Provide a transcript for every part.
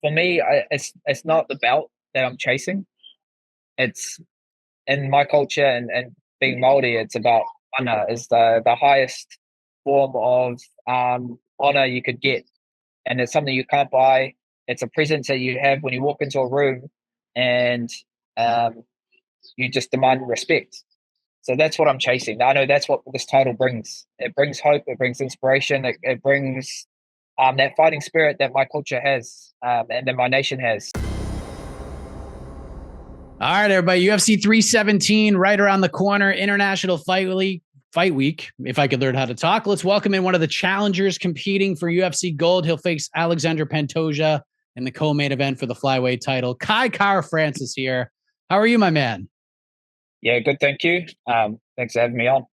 for me, it's not the belt that I'm chasing. It's in my culture and being Maori. It's about honor. Is the highest form of honor you could get, and it's something you can't buy. It's a presence that you have when you walk into a room, and um, you just demand respect. So that's what I'm chasing. I know that's what this title brings. It brings hope. It brings inspiration. It brings that fighting spirit that my culture has, and that my nation has. All right, everybody. UFC 317 right around the corner. International Fight Week. If I could learn how to talk, let's welcome in one of the challengers competing for UFC Gold. He'll face Alexandre Pantoja in the co-main event for the flyweight title. Kai Kara-France here. How are you, my man? Yeah, good. Thank you. Thanks for having me on. Of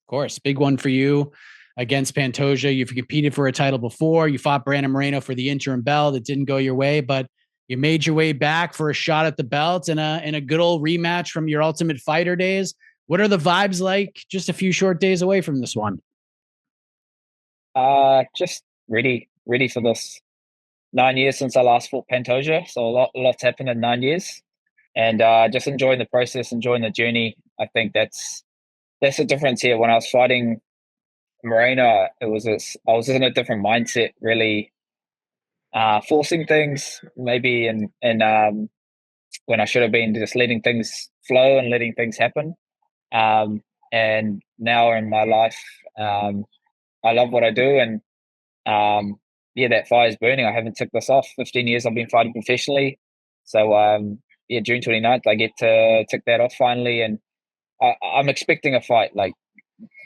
course, big one for you against Pantoja. You've competed for a title before. You fought Brandon Moreno for the interim belt. It didn't go your way, but you made your way back for a shot at the belt and a good old rematch from your Ultimate Fighter days. What are the vibes like just a few short days away from this one? Just ready for this. 9 years since I last fought Pantoja, so lot's happened in 9 years, and just enjoying the process, enjoying the journey. I think that's the difference here. When I was fighting Moreno, I was in a different mindset, really forcing things, maybe, and when I should have been just letting things flow and letting things happen. Um, and now in my life, um, I love what I do, and yeah, that fire's burning. I haven't took this off. 15 years I've been fighting professionally, so yeah, June 29th I get to tick that off finally, and I'm expecting a fight. Like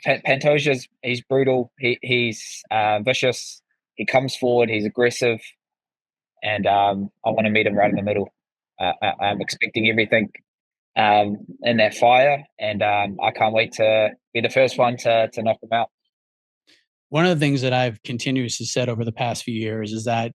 Pantoja's, he's brutal. He's vicious. He comes forward. He's aggressive, and I want to meet him right in the middle. I'm expecting everything in that fire, and I can't wait to be the first one to knock him out. One of the things that I've continuously said over the past few years is that,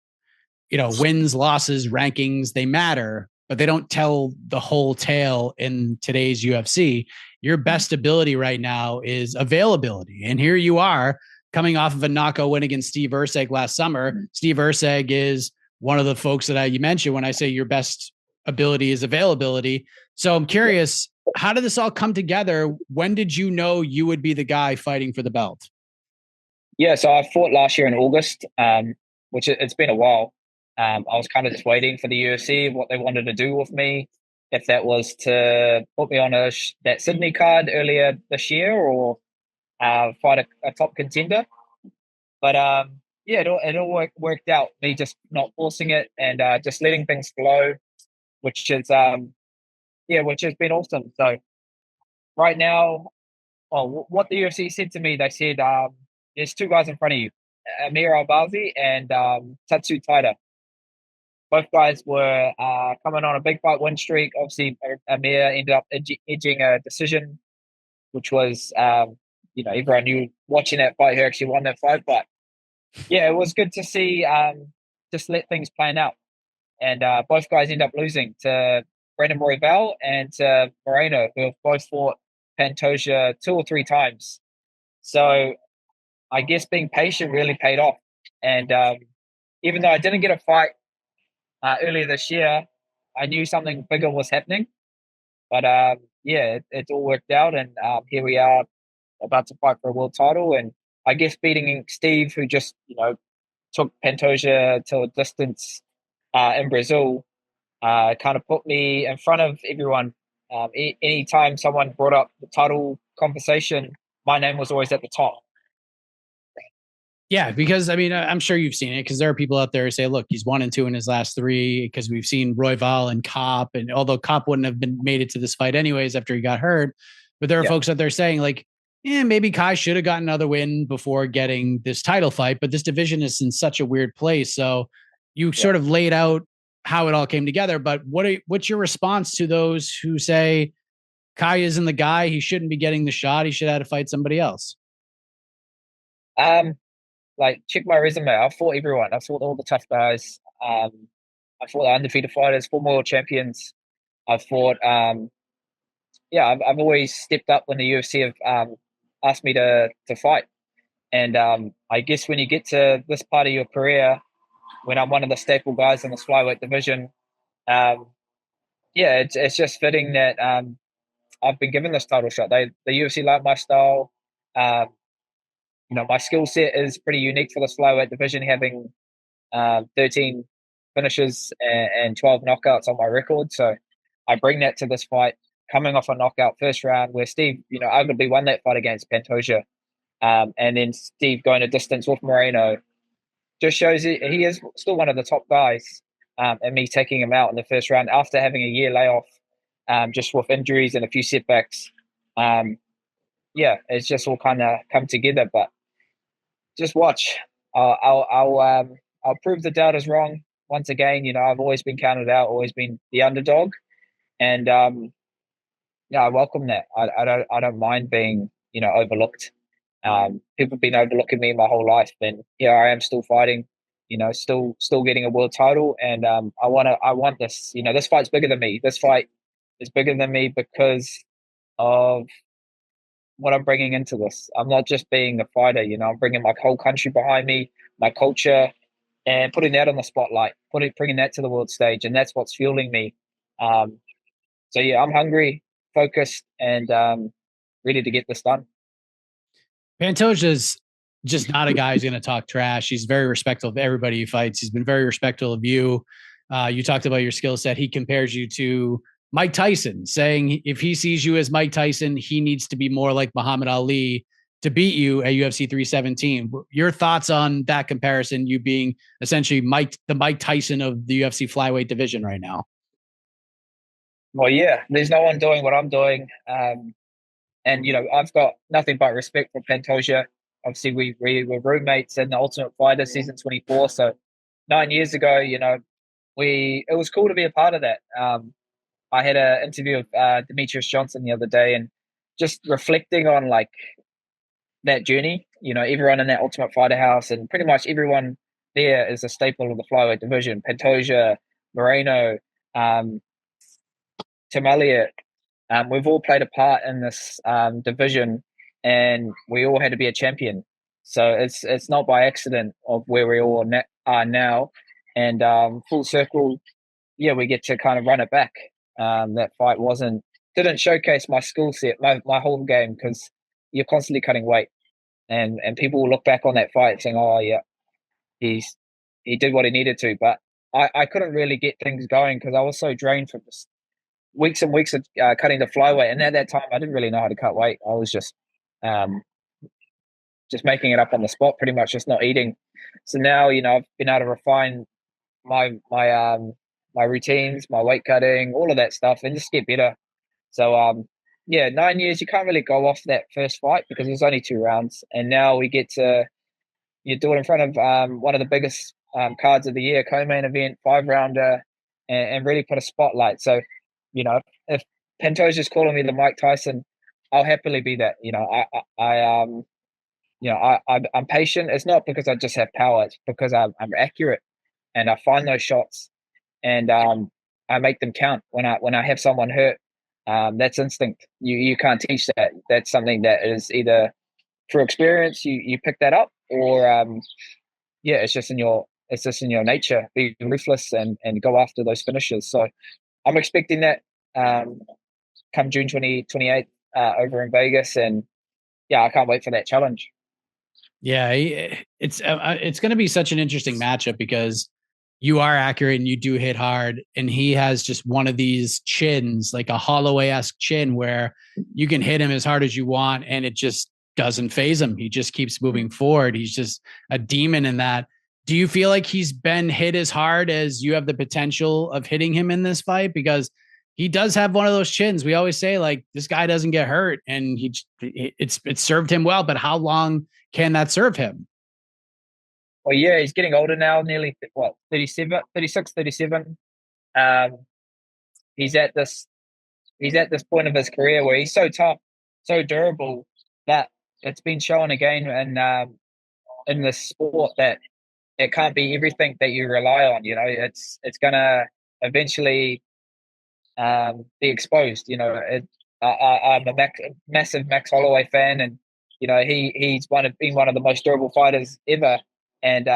wins, losses, rankings, they matter, but they don't tell the whole tale in today's UFC. Your best ability right now is availability. And here you are coming off of a knockout win against Steve Erceg last summer. Steve Erceg is one of the folks that you mentioned when I say your best ability is availability. So I'm curious, how did this all come together? When did you know you would be the guy fighting for the belt? Yeah, so I fought last year in August, which it's been a while. I was kind of just waiting for the UFC, what they wanted to do with me, if that was to put me on that Sydney card earlier this year, or fight a top contender. But yeah, it all worked out. Me just not forcing it, and just letting things flow, which is yeah, which has been awesome. So right now, what the UFC said to me, they said there's two guys in front of you, Amir Albazi and Tatsu Taira. Both guys were coming on a big fight win streak. Obviously, Amir ended up edging a decision, which was, everyone knew watching that fight who actually won that fight. But yeah, it was good to see just let things plan out. And both guys end up losing to Brandon Royval and to Moreno, who have both fought Pantoja 2 or 3 times. So I guess being patient really paid off. And even though I didn't get a fight earlier this year, I knew something bigger was happening. But yeah, it all worked out, and here we are about to fight for a world title. And I guess beating Steve, who just took Pantoja to a distance in Brazil, kind of put me in front of everyone. Anytime someone brought up the title conversation, my name was always at the top. Yeah, because I mean, I'm sure you've seen it because there are people out there who say, look, he's 1-2 in his last 3 because we've seen Royval and Kape. And although Kape wouldn't have made it to this fight anyways after he got hurt, but there are folks out there saying like, maybe Kai should have gotten another win before getting this title fight, but this division is in such a weird place. So you sort of laid out how it all came together. But what's your response to those who say Kai isn't the guy, he shouldn't be getting the shot, he should have to fight somebody else? Like, check my resume. I've fought everyone. I've fought all the tough guys. I fought the undefeated fighters, former world champions. I've fought. Yeah, I've always stepped up when the UFC have asked me to fight. And I guess when you get to this part of your career, when I'm one of the staple guys in the flyweight division. Um, yeah, it's just fitting that I've been given this title shot. The UFC like my style. Um, my skill set is pretty unique for this flyweight division, having 13 finishes and 12 knockouts on my record. So I bring that to this fight, coming off a knockout first round where Steve, arguably won that fight against Pantoja. And then Steve going a distance with Moreno just shows he is still one of the top guys. And me taking him out in the first round after having a year layoff, just with injuries and a few setbacks. Yeah, it's just all kind of come together. But just watch. I'll prove the doubters wrong once again. I've always been counted out, always been the underdog, and yeah, I welcome that. I don't mind being overlooked. People have been overlooking me my whole life, and here I am still fighting. Still getting a world title, and I want this. This fight's bigger than me. This fight is bigger than me because of what I'm bringing into this. I'm not just being a fighter, I'm bringing my whole country behind me, my culture, and putting that on the spotlight, bringing that to the world stage, and that's what's fueling me. Um, so yeah, I'm hungry, focused, and ready to get this done. Pantoja's just not a guy who's going to talk trash. He's very respectful of everybody he fights. He's been very respectful of you. You talked about your skill set. He compares you to Mike Tyson, saying if he sees you as Mike Tyson, he needs to be more like Muhammad Ali to beat you at UFC 317. Your thoughts on that comparison, you being essentially the Mike Tyson of the UFC flyweight division right now? Well, yeah, there's no one doing what I'm doing. And I've got nothing but respect for Pantoja. Obviously, we were roommates in the Ultimate Fighter season 24. So 9 years ago, it was cool to be a part of that. I had an interview with Demetrius Johnson the other day, and just reflecting on like that journey. Everyone in that Ultimate Fighter house, and pretty much everyone there is a staple of the flyweight division. Pantoja, Moreno, um, Tim Elliott. We've all played a part in this division, and we all had to be a champion. So it's not by accident of where we all are now, and full circle. Yeah, we get to kind of run it back. That fight didn't showcase my skill set, my whole game, because you're constantly cutting weight, and people will look back on that fight saying, "Oh yeah, he did what he needed to," but I couldn't really get things going because I was so drained from this weeks and weeks of cutting the flyweight, and at that time I didn't really know how to cut weight. I was um, just making it up on the spot, pretty much just not eating. So now I've been able to refine my routines, my weight cutting, all of that stuff, and just get better. So yeah, 9 years you can't really go off that first fight because there's only 2 rounds, and now we get to you do it in front of one of the biggest cards of the year, co-main event, 5 rounder, and really put a spotlight. So, if Pantoja's calling me the Mike Tyson, I'll happily be that. I'm patient. It's not because I just have power; it's because I'm accurate and I find those shots and I make them count. When I have someone hurt, that's instinct. You can't teach that. That's something that is either through experience you pick that up, or yeah, it's just in your nature. Be ruthless and go after those finishes. So I'm expecting that come June 2028 over in Vegas, and yeah, I can't wait for that challenge. Yeah, it's going to be such an interesting matchup because you are accurate and you do hit hard, and he has just one of these chins, like a Holloway-esque chin, where you can hit him as hard as you want, and it just doesn't phase him. He just keeps moving forward. He's just a demon in that. Do you feel like he's been hit as hard as you have the potential of hitting him in this fight? Because he does have one of those chins. We always say like this guy doesn't get hurt, and it's served him well. But how long can that serve him? Well, yeah, he's getting older now, nearly 37, 36, 37. Um, he's at this he's at this point of his career where he's so tough, so durable that it's been shown again in this sport that it can't be everything that you rely on. It's gonna eventually be exposed. I'm a massive Max Holloway fan, and he's been one of the most durable fighters ever. And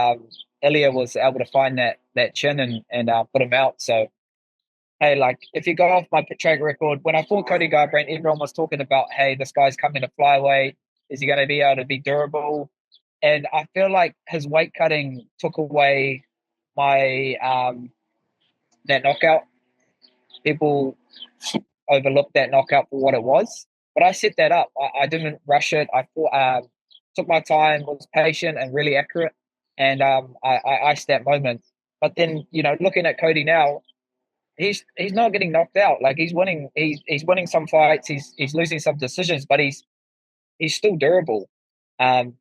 Ilya was able to find that chin and put him out. So hey, like if you go off my track record, when I fought Cody Garbrandt, everyone was talking about, hey, this guy's coming to flyweight. Is he going to be able to be durable? And I feel like his weight cutting took away my that knockout. People overlooked that knockout for what it was, but I set that up. I didn't rush it. I fought, took my time, was patient and really accurate, and I iced that moment. But then, looking at Cody now, he's not getting knocked out. Like he's winning. He's winning some fights. He's losing some decisions, but he's still durable. Um,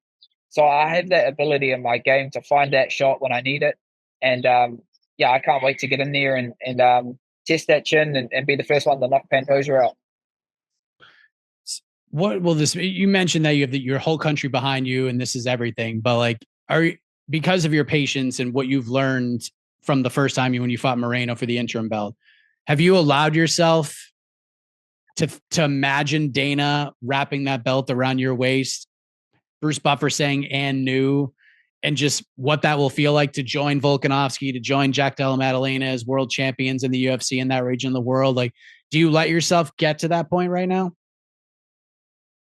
so I have that ability in my game to find that shot when I need it, and yeah, I can't wait to get in there and test that chin and be the first one to knock Pantoja out. What will this? You mentioned that you have your whole country behind you, and this is everything. But like, because of your patience and what you've learned from the first time when you fought Moreno for the interim belt, have you allowed yourself to imagine Dana wrapping that belt around your waist, Bruce Buffer saying "and new," and just what that will feel like to join Volkanovski, to join Jack Della Maddalena as world champions in the UFC in that region of the world? Like, do you let yourself get to that point right now?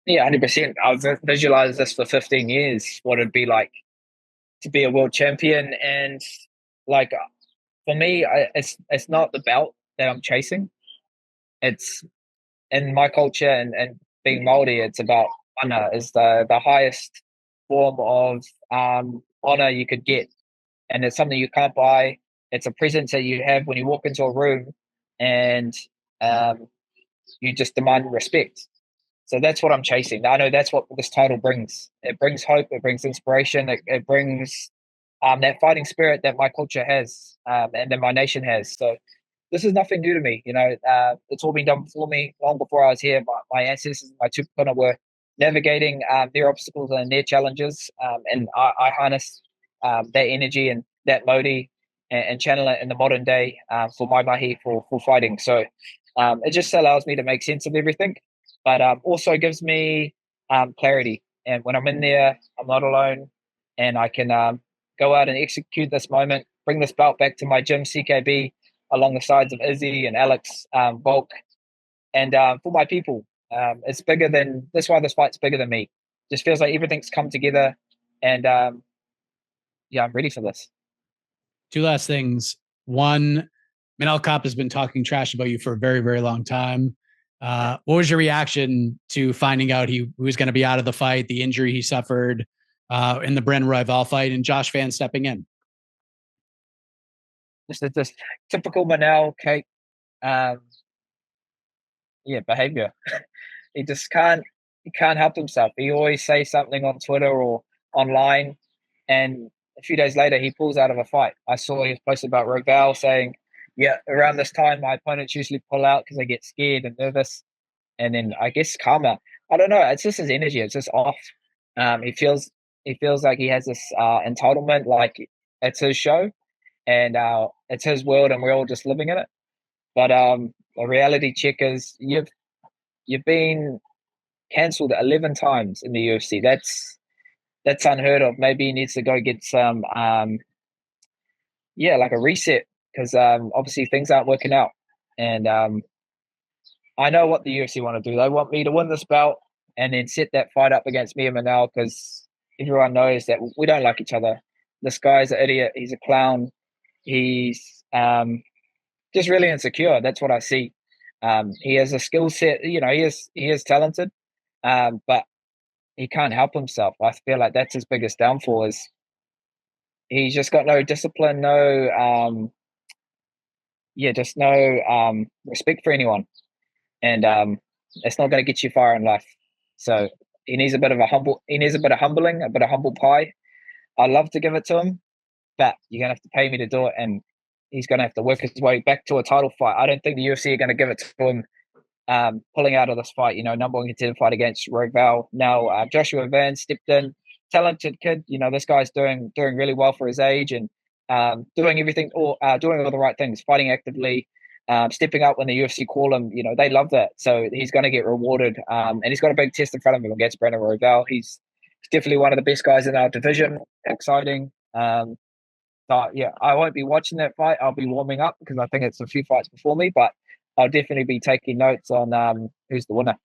Yeah, 100%. I've visualized this for 15 years, what it'd be like to be a world champion. And like for me, it's not the belt that I'm chasing. It's in my culture and being Maori, it's about honor is the highest form of honor you could get, and it's something you can't buy. It's a presence that you have when you walk into a room, and um, you just demand respect. So that's what I'm chasing. I know that's what this title brings. It brings hope. It brings inspiration. It brings that fighting spirit that my culture has and that my nation has. So this is nothing new to me. It's all been done before me long before I was here. My ancestors, my tupuna were navigating their obstacles and their challenges, and I harness that energy and that modi and channel it in the modern day for my mahi for fighting. So it just allows me to make sense of everything, but also gives me clarity. And when I'm in there, I'm not alone, and I can go out and execute this moment, bring this belt back to my gym, CKB, along the sides of Izzy and Alex Volk, and for my people. It's bigger than that's why this fight's bigger than me. Just feels like everything's come together, and yeah, I'm ready for this. Two last things. One, Manel Kape has been talking trash about you for a very, very long time. What was your reaction to finding out he was going to be out of the fight, the injury he suffered in the Brandon Royval fight, and Josh Van stepping in? Just typical Manel Kape, um, yeah, behavior. he just can't help himself. He always says something on Twitter or online, and a few days later he pulls out of a fight. I saw he posted about Royval saying, "Yeah, around this time my opponents usually pull out because they get scared and nervous." And then I guess karma. I don't know. It's just his energy. It's just off. He feels like he has this entitlement, like it's his show and it's his world, and we're all just living in it. But the reality check is you've been cancelled 11 times in the UFC. That's unheard of. Maybe he needs to go get some yeah, like a reset, because obviously things aren't working out. And I know what the UFC want to do. They want me to win this belt and then set that fight up against me and Manel, because everyone knows that we don't like each other. This guy's an idiot. He's a clown. He's just really insecure. That's what I see. He has a skill set. He is talented, but he can't help himself. I feel like that's his biggest downfall. Is he's just got no discipline, no just no respect for anyone, and it's not going to get you far in life. So he needs a bit of humbling, a bit of humble pie. I'd love to give it to him, but you're gonna have to pay me to do it, and he's gonna have to work his way back to a title fight. I don't think the UFC are gonna give it to him. Pulling out of this fight, number one contender fight against Royval. Now Joshua Van stepped in, talented kid. This guy's doing really well for his age, and doing everything, or doing all the right things, fighting actively, stepping up when the UFC call him. They love that, so he's going to get rewarded. And he's got a big test in front of him against Brandon Royval. He's definitely one of the best guys in our division. Exciting. So yeah, I won't be watching that fight. I'll be warming up because I think it's a few fights before me, but I'll definitely be taking notes on who's the winner.